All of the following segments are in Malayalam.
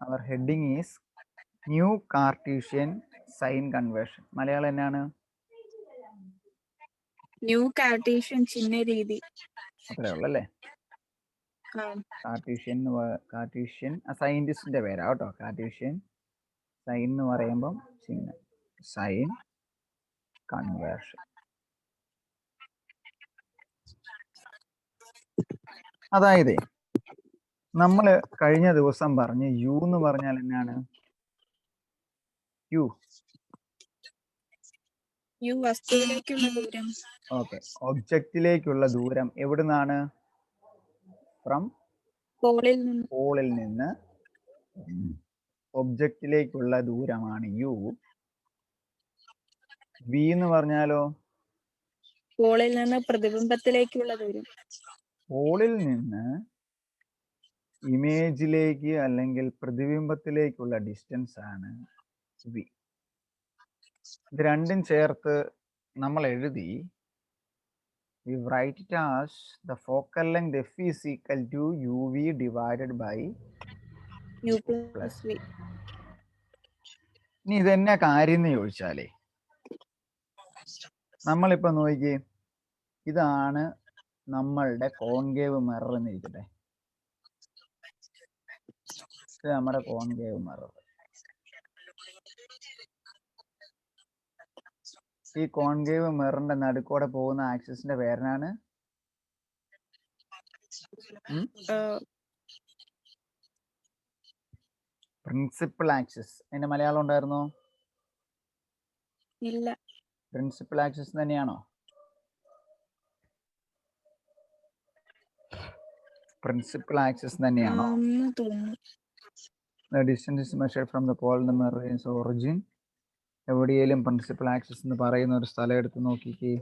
our heading is New Cartesian Sign Conversion. Malayalam എന്നാണ്? ന്യൂ കാർട്ടീഷ്യൻ ചിഹ്ന രീതി. അത്രേ ഉള്ളു അല്ലേ? കാർട്ടീഷ്യൻ സയന്റിസ്റ്റിന്റെ പേരാ കേട്ടോ. കാർട്ടീഷ്യൻ സൈൻ എന്ന് പറയുമ്പം ചിഹ്നം, സൈൻ കൺവേർഷൻ. അതായത് നമ്മൾ കഴിഞ്ഞ ദിവസം പറഞ്ഞ് യു എന്ന് പറഞ്ഞാൽ എന്നാണ്? യു വസ്തുവിലേക്കുള്ള ദൂരം. ഓക്കെ, ഒബ്ജക്റ്റിലേക്കുള്ള ദൂരം എവിടുന്നാണ്? ഫ്രം പോളിൽ നിന്ന് ഒബ്ജക്റ്റിലേക്കുള്ള ദൂരമാണ് യു. വി എന്ന് പറഞ്ഞാലോ? പോളിൽ നിന്ന് പ്രതിബിംബത്തിലേക്കുള്ള ദൂരം. പോളിൽ നിന്ന് ഇമേജിലേക്ക് അല്ലെങ്കിൽ പ്രതിബിംബത്തിലേക്കുള്ള ഡിസ്റ്റൻസ് ആണ് വി. ഇത് രണ്ടും ചേർത്ത് നമ്മൾ എഴുതി we write it as the focal length f is equal to uv divided by u plus v. ഇനി ഇതെന്നാ കാര്യം എന്ന് ചോദിച്ചാലേ, നമ്മളിപ്പോ നോക്കിയേ, ഇതാണ് നമ്മളുടെ കോൺകേവ് മിറർ എന്നിരിക്കട്ടെ. ഇത് നമ്മുടെ കോൺകേവ് മിറർ. ഈ കോൺകേവ് മിററിന്റെ നടുക്കോടെ പോകുന്ന ആക്സിസിന്റെ പേരാണ് പ്രിൻസിപ്പൽ ആക്സിസ്. അതിന്റെ മലയാളം ഉണ്ടായിരുന്നോ? ഇല്ല. പ്രിൻസിപ്പൽ ആക്സിസ് തന്നെയാണോ? പ്രിൻസിപ്പൽ ആക്സിസ് തന്നെയാണോ? The distance is measured from the pole the mirror is origin. എവിടെയെങ്കിലും പ്രിൻസിപ്പൽ ആക്സിസ് എന്ന് പറയുന്ന ഒരു സ്ഥലം എടുത്ത് നോക്കിക്കേ.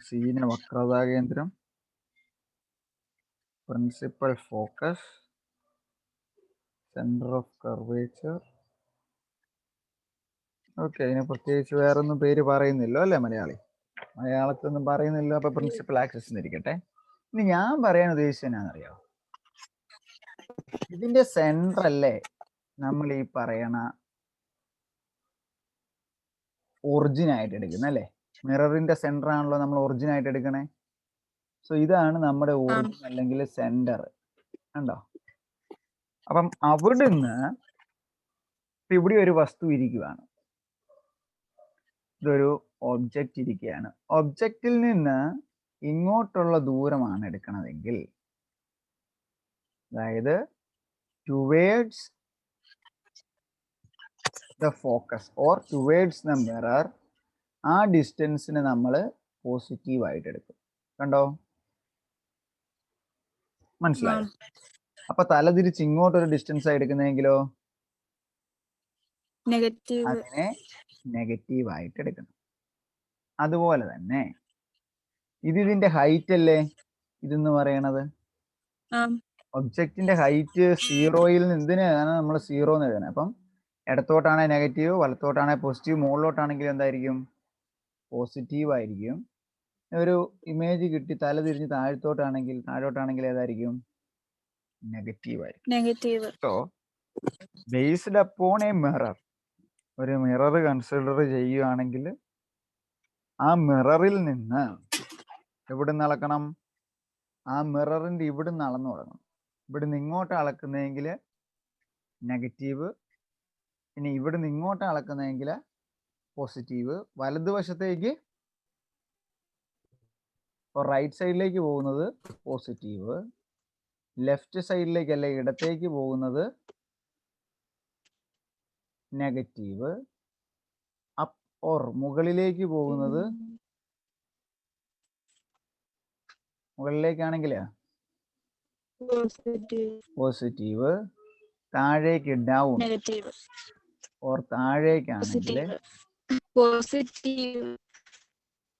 സീന വക്രതാ കേന്ദ്രം, principal focus, centre of curvature. Okay, അതിന് പ്രത്യേകിച്ച് വേറൊന്നും പേര് പറയുന്നില്ലോ അല്ലേ? മലയാളത്തിലൊന്നും പറയുന്നില്ല. അപ്പൊ പ്രിൻസിപ്പൽ ആക്സിസ് എന്നിരിക്കട്ടെ. ഇനി ഞാൻ പറയാൻ ഉദ്ദേശിച്ചത് എന്നാണെന്നറിയോ? ഇതിന്റെ സെന്റർ അല്ലേ നമ്മൾ ഈ പറയണ ഒറിജിൻ ആയിട്ട് എടുക്കുന്നത് അല്ലേ? മിററിന്റെ സെന്റർ ആണല്ലോ നമ്മൾ ഒറിജിൻ ആയിട്ട് എടുക്കണേ. സോ ഇതാണ് നമ്മുടെ ഒറിജിൻ അല്ലെങ്കിൽ സെന്റർ. കണ്ടോ? അപ്പം അവിടുന്ന് ഇവിടെ ഒരു വസ്തു ഇരിക്കുകയാണ്. ഇതൊരു ഒബ്ജക്റ്റ് ഇരിക്കുകയാണ്. ഒബ്ജക്റ്റിൽ നിന്ന് ഇങ്ങോട്ടുള്ള ദൂരമാണ് എടുക്കണതെങ്കിൽ, അതായത് towards the focus or towards the mirror, ആ ഡിസ്റ്റൻസിന് നമ്മൾ പോസിറ്റീവ് ആയിട്ട് എടുക്കും. കണ്ടോ? മനസ്സിലായോ? അപ്പൊ തലതിരിച്ച് ഇങ്ങോട്ടൊരു ഡിസ്റ്റൻസ് ആയി എടുക്കുന്നതെങ്കിലോ അതിനെ നെഗറ്റീവ് ആയിട്ട് എടുക്കണം. അതുപോലെ തന്നെ ഇതിന്റെ ഹൈറ്റ് അല്ലേ ഇതെന്ന് പറയണത്? ഒബ്ജക്റ്റിന്റെ ഹൈറ്റ് സീറോയിൽ നിന്ന് എന്തിനാണ് നമ്മൾ സീറോ എന്ന് എഴുതണത്? അപ്പം ഇടത്തോട്ടാണെങ്കിൽ നെഗറ്റീവ്, വലത്തോട്ടാണെങ്കിൽ പോസിറ്റീവ്, മുകളിലോട്ടാണെങ്കിൽ എന്തായിരിക്കും? പോസിറ്റീവ് ആയിരിക്കും. ഒരു ഇമേജ് കിട്ടി തല തിരിഞ്ഞ് താഴോട്ടാണെങ്കിൽ ഏതായിരിക്കും? നെഗറ്റീവ് ആയിരിക്കും. So based upon A mirror, ഒരു മിറർ കൺസിഡർ ചെയ്യുകയാണെങ്കിൽ ആ മിററിൽ നിന്ന് എവിടുന്ന് അളക്കണം? ആ മിററിന്റെ ഇവിടുന്ന് അളന്നു തുടങ്ങണം. ഇവിടുന്ന് ഇങ്ങോട്ട് അളക്കുന്നതെങ്കിൽ നെഗറ്റീവ്, ഇനി ഇവിടുന്ന് ഇങ്ങോട്ട് അളക്കുന്നതെങ്കിൽ പോസിറ്റീവ്. വലതുവശത്തേക്ക് റൈറ്റ് സൈഡിലേക്ക് പോകുന്നത് പോസിറ്റീവ്, ലെഫ്റ്റ് സൈഡിലേക്ക് അല്ലെ ഇടത്തേക്ക് പോകുന്നത് നെഗറ്റീവ്, അപ്പ് ഓർ മുകളിലേക്ക് പോകുന്നത്, മുകളിലേക്കാണെങ്കിൽ പോസിറ്റീവ്, താഴേക്ക് ഡൗൺ ഓർ താഴേക്കാണെങ്കിൽ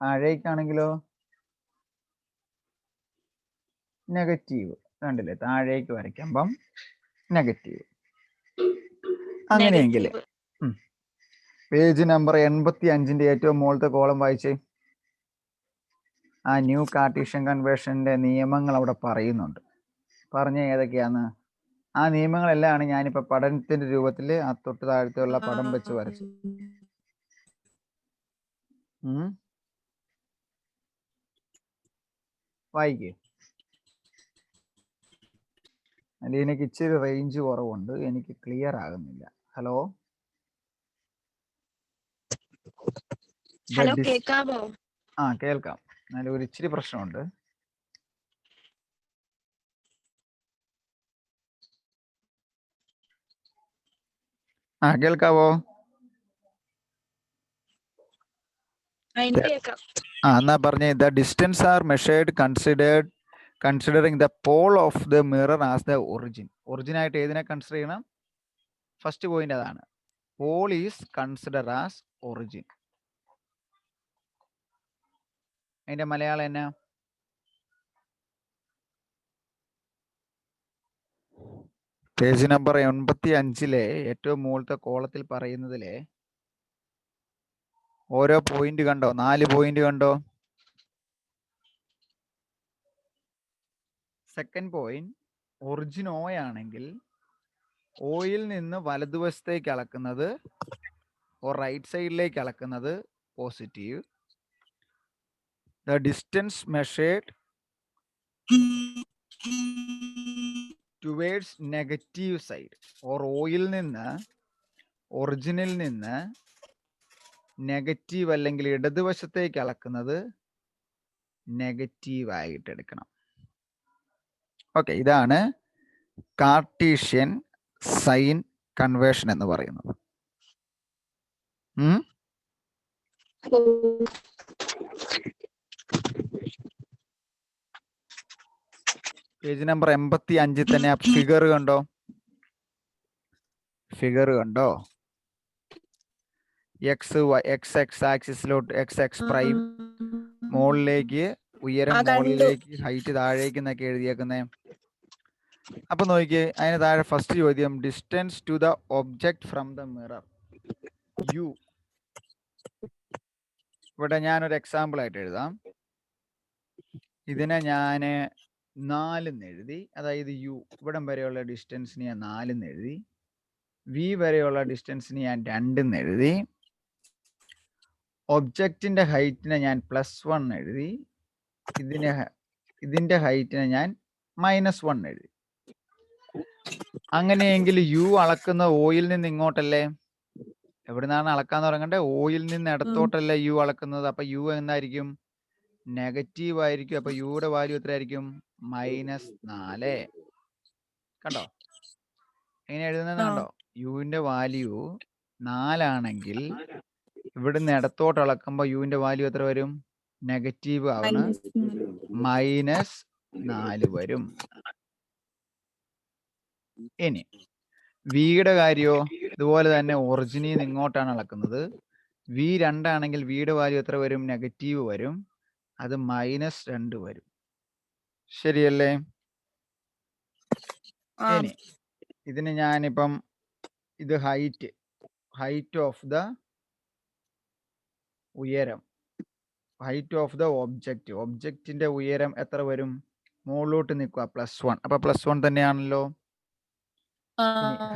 താഴേക്കാണെങ്കിലോ നെഗറ്റീവ്. കണ്ടില്ലേ? താഴേക്ക് വരയ്ക്കുമ്പം നെഗറ്റീവ്. അങ്ങനെയെങ്കിൽ പേജ് നമ്പർ 85 ഏറ്റവും മുകളിലത്തെ കോളം വായിച്ചേ. ആ ന്യൂ കാർട്ടീഷ്യൻ കൺവേർഷന്റെ നിയമങ്ങൾ അവിടെ പറയുന്നുണ്ട്. പറഞ്ഞ ഏതൊക്കെയാന്ന്? ആ നിയമങ്ങളെല്ലാം ഞാനിപ്പോൾ പഠനത്തിന്റെ രൂപത്തിൽ ആ തൊട്ട് താഴത്തുള്ള പടം വെച്ച് വരച്ചു. വായിക്കേ. അല്ല, എനിക്ക് ഇച്ചിരി റേഞ്ച് കുറവുണ്ട്, എനിക്ക് ക്ലിയർ ആകുന്നില്ല. ഹലോ ഹലോ, കേൾക്കാമോ? ആ, കേൾക്കാം. എന്നാലും ഒരു ഇച്ചിരി പ്രശ്നമുണ്ട്. ആ, കേൾക്കാവോ? എന്നാ പറഞ്ഞേ. The distance are measured considering the pole of the mirror as the origin. Origin ആയിട്ട് ഏതിനെ കൺസിഡർ ചെയ്യണം? ഫസ്റ്റ് പോയിന്റ് അതാണ്. Pole is consider as origin. അതിന്റെ മലയാളം എന്നാ? പേജ് നമ്പർ 85 ഏറ്റവും മുകളിലത്തെ കോളത്തിൽ പറയുന്നതിലെ ഓരോ പോയിന്റ് കണ്ടോ? 4 പോയിന്റ് കണ്ടോ? സെക്കൻഡ് പോയിന്റ്, ഒറിജിൻ O ആണെങ്കിൽ ഓയിൽ നിന്ന് വലതുവശത്തേക്ക് അളക്കുന്നത് റൈറ്റ് സൈഡിലേക്ക് അളക്കുന്നത് positive. The distance measured towards negative side or oil നിന്ന് ഒറിജിനിൽ നിന്ന് നെഗറ്റീവ് അല്ലെങ്കിൽ ഇടതുവശത്തേക്ക് അളക്കുന്നത് നെഗറ്റീവ് ആയിട്ട് എടുക്കണം. ഓക്കെ, ഇതാണ് കാർട്ടീഷ്യൻ സൈൻ കൺവേർഷൻ എന്ന് പറയുന്നത്. പേജ് നമ്പർ 85 തന്നെ ആ ഫിഗർ കണ്ടോ? എക്സ് ആക്സിസിലോട്ട് എക്സ് പ്രൈം മുകളിലേക്ക് ഉയരം, മുകളിലേക്ക് ഹൈറ്റ്, താഴേക്ക് എന്നൊക്കെ എഴുതിയേക്കുന്നേ. അപ്പൊ നോക്കിയേ, അതിന് താഴെ ഫസ്റ്റ് ചോദ്യം, distance to the object from the mirror u. ഇവിടെ ഞാനൊരു എക്സാമ്പിൾ ആയിട്ട് എഴുതാം. ഇതിനെ ഞാൻ 4 എഴുതി. അതായത് യു ഇവിടം വരെയുള്ള ഡിസ്റ്റൻസിന് ഞാൻ 4 എഴുതി. വി വരെയുള്ള ഡിസ്റ്റൻസിന് ഞാൻ 2 എഴുതി. ഒബ്ജക്റ്റിന്റെ ഹൈറ്റിനെ ഞാൻ +1 എഴുതി. ഇതിന്റെ ഹൈറ്റിനെ ഞാൻ -1 എഴുതി. അങ്ങനെയെങ്കിൽ യു അളക്കുന്ന ഓയിൽ നിന്ന് ഇങ്ങോട്ടല്ലേ? എവിടുന്നാണ് അളക്കാന്ന് തുടങ്ങണ്ടേ? ഓയിൽ നിന്ന് ഇടത്തോട്ടല്ലേ യു അളക്കുന്നത്. അപ്പൊ യു എന്തായിരിക്കും? നെഗറ്റീവ് ആയിരിക്കും. അപ്പൊ യുടെ വാല്യൂ എത്രയായിരിക്കും? -4. കണ്ടോ എങ്ങനെ എഴുതുന്നത്? കണ്ടോ? യുവിന്റെ വാല്യൂ 4 ആണെങ്കിൽ ഇവിടുന്ന് ഇടത്തോട്ട് അളക്കുമ്പോ യുവിന്റെ വാല്യൂ എത്ര വരും? നെഗറ്റീവ് ആണ്, -4 വരും. ഇനി വിയുടെ കാര്യോ ഇതുപോലെ തന്നെ. ഒറിജിനിൽ നിന്ന് ഇങ്ങോട്ടാണ് അളക്കുന്നത്. വി 2 ആണെങ്കിൽ വിയുടെ വാല്യൂ എത്ര വരും? നെഗറ്റീവ് വരും. അത് -2 വരും. ശരിയല്ലേ? ഇനി ഇതിന് ഞാനിപ്പം ഇത് ഹൈറ്റ് ഓഫ് ദ ഉയരം, ഹൈറ്റ് ഓഫ് ദ ഒബ്ജക്റ്റിന്റെ ഉയരം എത്ര വരും? മുകളിലോട്ട് നിൽക്കുക, +1. അപ്പൊ +1 തന്നെയാണല്ലോ.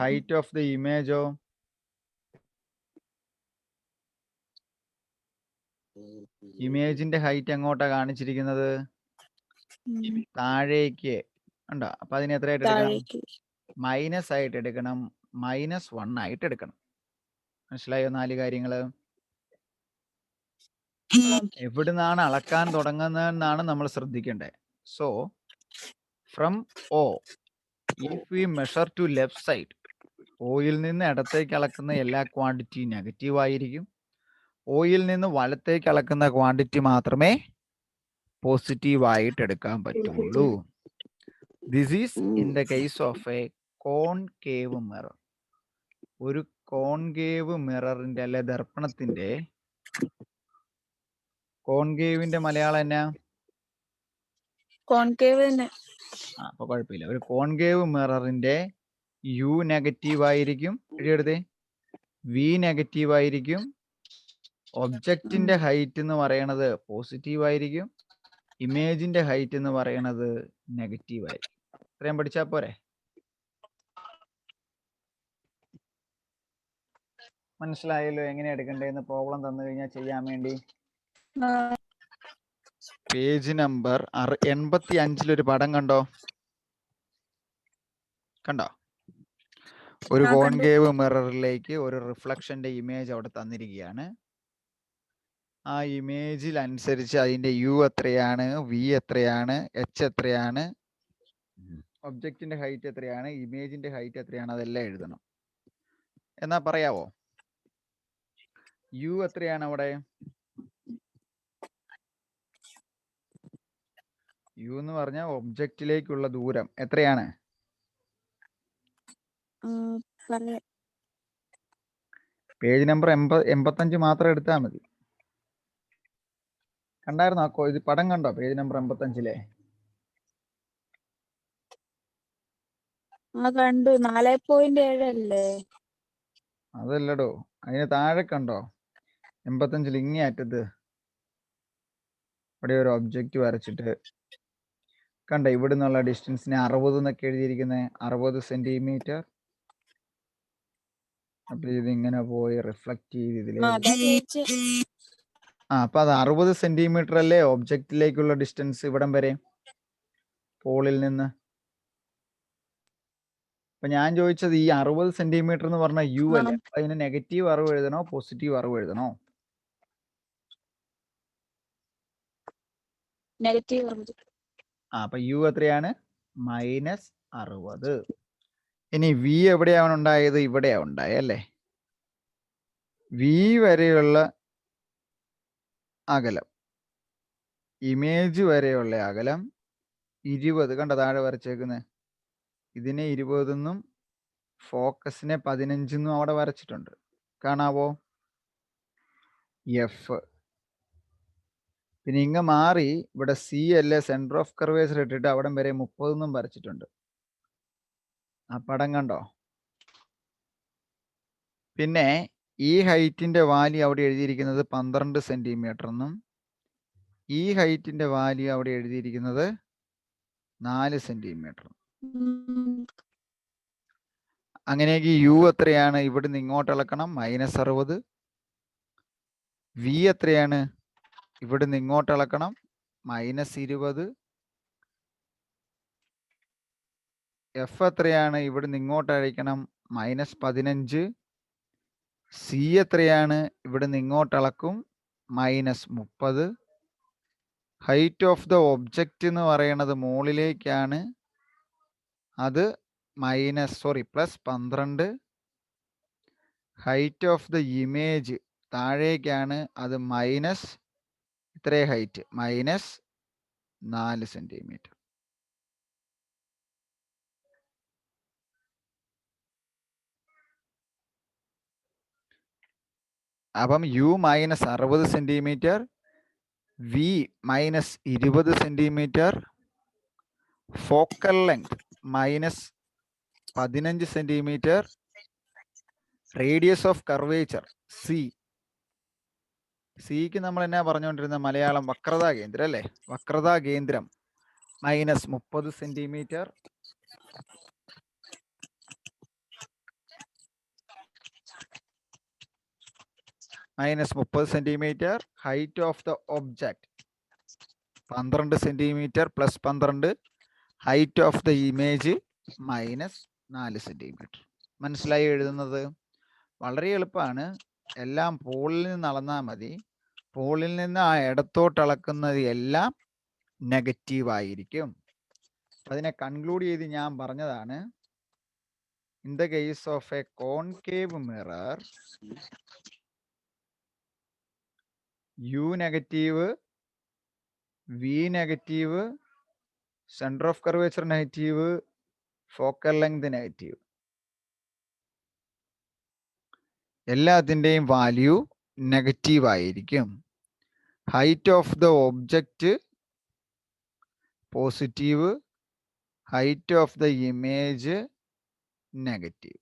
ഹൈറ്റ് ഓഫ് ദ ഇമേജോ? ഇമേജിന്റെ ഹൈറ്റ് എങ്ങോട്ടാ കാണിച്ചിരിക്കുന്നത്? താഴേക്ക്. ഉണ്ടോ? അപ്പൊ അതിന് എത്രയായിട്ട് എടുക്കണം? മൈനസ് ആയിട്ട് എടുക്കണം, -1 ആയിട്ട് എടുക്കണം. മനസ്സിലായോ 4 കാര്യങ്ങള്? എവിടുന്നാണ് അളക്കാൻ തുടങ്ങുന്നതെന്നാണ് നമ്മൾ ശ്രദ്ധിക്കേണ്ടത്. So from O, if we measure to left side, oil നിന്ന് ഇടത്തേക്ക് അളക്കുന്ന എല്ലാ ക്വാണ്ടിറ്റി നെഗറ്റീവ് ആയിരിക്കും. ഓയിൽ നിന്ന് വലത്തേക്ക് അളക്കുന്ന ക്വാണ്ടിറ്റി മാത്രമേ പോസിറ്റീവ് ആയിട്ട് എടുക്കാൻ പറ്റുള്ളൂ. This is in the case of a concave mirror. ഒരു കോൺകേവ് മിററിന്റെ അല്ലെ ദർപ്പണത്തിന്റെ, കോൺകേവിന്റെ മലയാളം എന്നാ? കോൺകേവ് തന്നെ. അപ്പൊ കുഴപ്പമില്ല. ഒരു കോൺകേവ് മിററിന്റെ യു നെഗറ്റീവ് ആയിരിക്കും. എഴുതിയെടുത്തേ. വി നെഗറ്റീവ് ആയിരിക്കും. ഒബ്ജക്റ്റിന്റെ ഹൈറ്റ് എന്ന് പറയണത് പോസിറ്റീവ് ആയിരിക്കും. ഇമേജിന്റെ ഹൈറ്റ് എന്ന് പറയണത് നെഗറ്റീവ് ആയിരിക്കും. ഇത്രയും പഠിച്ചാ പോരെ? മനസ്സിലായല്ലോ എങ്ങനെ എടുക്കണ്ടേന്ന് പ്രോബ്ലം തന്നു കഴിഞ്ഞാൽ ചെയ്യാൻ വേണ്ടി. പേജ് നമ്പർ 85 പടം കണ്ടോ? കണ്ടോ? ഒരു കോൺകേവ് മിററിലേക്ക് ഒരു റിഫ്ലക്ഷന്റെ ഇമേജ് അവിടെ തന്നിരിക്കുകയാണ്. ആ ഇമേജിൽ അനുസരിച്ച് അതിന്റെ യു എത്രയാണ്, വി എത്രയാണ്, എച്ച് എത്രയാണ്, ഒബ്ജക്റ്റിന്റെ ഹൈറ്റ് എത്രയാണ്, ഇമേജിന്റെ ഹൈറ്റ് എത്രയാണ്, അതെല്ലാം എഴുതണം. എന്നാ പറയാവോ? യു എത്രയാണ് അവിടെ? യു എന്ന് പറഞ്ഞാൽ ഒബ്ജക്റ്റിലേക്കുള്ള ദൂരം എത്രയാണ്? പേജ് നമ്പർ 85 മാത്രം എടുത്താൽ മതി. കണ്ടായിരുന്നോ? ഇത് പടം കണ്ടോ? പേജ് നമ്പർ 85 കണ്ടു. 4.7 അല്ലേ? അതല്ലടോ, അതിന് താഴെ കണ്ടോ? 85 ഇങ്ങേ അറ്റത്ത് ഇവിടെ ഒരു ഒബ്ജക്റ്റ് വരച്ചിട്ട് കണ്ട, ഇവിടെ നിന്നുള്ള ഡിസ്റ്റൻസിനെ 60 എന്നൊക്കെ എഴുതിയിരിക്കുന്നത്. 60 സെന്റിമീറ്റർ. അപ്പൊ ഇതിങ്ങനെ പോയി റിഫ്ലക്ട് ചെയ്ത് ഇതിലേക്ക്. അപ്പൊ അത് 60 സെന്റിമീറ്റർ അല്ലേ ഒബ്ജക്റ്റിലേക്കുള്ള ഡിസ്റ്റൻസ് ഇവിടം വരെ പോളിൽ നിന്ന്. അപ്പൊ ഞാൻ ചോദിച്ചത് ഈ 60 സെന്റിമീറ്റർ എന്ന് പറഞ്ഞ യു അല്ലേ? അതിന് നെഗറ്റീവ് 60 എഴുതണോ പോസിറ്റീവ് 60 എഴുതണോ? അപ്പൊ യു എത്രയാണ്? -60. ഇനി വി എവിടെയാണ് ഉണ്ടായത്? ഇവിടെയാണ് ഉണ്ടായത് അല്ലേ? വി വരെയുള്ള അകലം, ഇമേജ് വരെയുള്ള അകലം 20. കണ്ട താഴെ വരച്ചേക്കുന്നത്. ഇതിനെ 20 എന്നും ഫോക്കസിനെ 15 എന്നും അവിടെ വരച്ചിട്ടുണ്ട്. കാണാവോ? എഫ്. പിന്നെ ഇങ്ങ് മാറി ഇവിടെ സി അല്ലേ സെന്റർ ഓഫ് കർവേച്ചർ ഇട്ടിട്ട് അവിടം വരെ 30 എന്നും വരച്ചിട്ടുണ്ട്. ആ പടം കണ്ടോ? പിന്നെ ഈ ഹൈറ്റിന്റെ വാല്യൂ അവിടെ എഴുതിയിരിക്കുന്നത് 12 സെന്റിമീറ്റർ എന്നും ഈ ഹൈറ്റിന്റെ വാല്യൂ അവിടെ എഴുതിയിരിക്കുന്നത് 4 സെന്റിമീറ്റർ. അങ്ങനെയെങ്കിൽ യു എത്രയാണ്? ഇവിടുന്ന് ഇങ്ങോട്ട് അളക്കണം, -60. വി എത്രയാണ്? ഇവിടുന്ന് ഇങ്ങോട്ട് അളക്കണം, -20. എഫ് എത്രയാണ്? ഇവിടുന്ന് ഇങ്ങോട്ട് അഴിക്കണം, -15. സി എത്രയാണ്? ഇവിടുന്ന് ഇങ്ങോട്ട് അളക്കും, -30. ഹൈറ്റ് ഓഫ് ദ ഒബ്ജക്റ്റ് എന്ന് പറയുന്നത് മുകളിലേക്കാണ്, അത് +12. ഹൈറ്റ് ഓഫ് ദ ഇമേജ് താഴേക്കാണ്, അത് ഇത്രേ ഹൈറ്റ്, -4 സെന്റിമീറ്റർ. അപ്പം u -60 centimeter, v -20 centimeter, focal length -15 centimeter, radius of curvature സിക്ക് നമ്മൾ എന്നാ പറഞ്ഞുകൊണ്ടിരുന്ന മലയാളം? വക്രതാ കേന്ദ്രം അല്ലേ? വക്രതാ കേന്ദ്രം -30 centimetre. -30 centimetre. Height of the object 12 centimetre +12. Height of the image -4 centimetre. മനസ്സിലായി എഴുതുന്നത്? വളരെ എളുപ്പമാണ്. എല്ലാം പോളിൽ നിന്ന് അളന്നാൽ മതി. പോളിൽ നിന്ന് ആ ഇടത്തോട്ട് അളക്കുന്നത് എല്ലാം നെഗറ്റീവ് ആയിരിക്കും. അതിനെ കൺക്ലൂഡ് ചെയ്ത് ഞാൻ പറഞ്ഞതാണ്, in the case of a concave mirror, u negative, v negative, centre of curvature negative, focal length negative, എല്ലാത്തിൻ്റെയും വാല്യൂ നെഗറ്റീവ് ആയിരിക്കും. Height of the object positive, height of the image negative.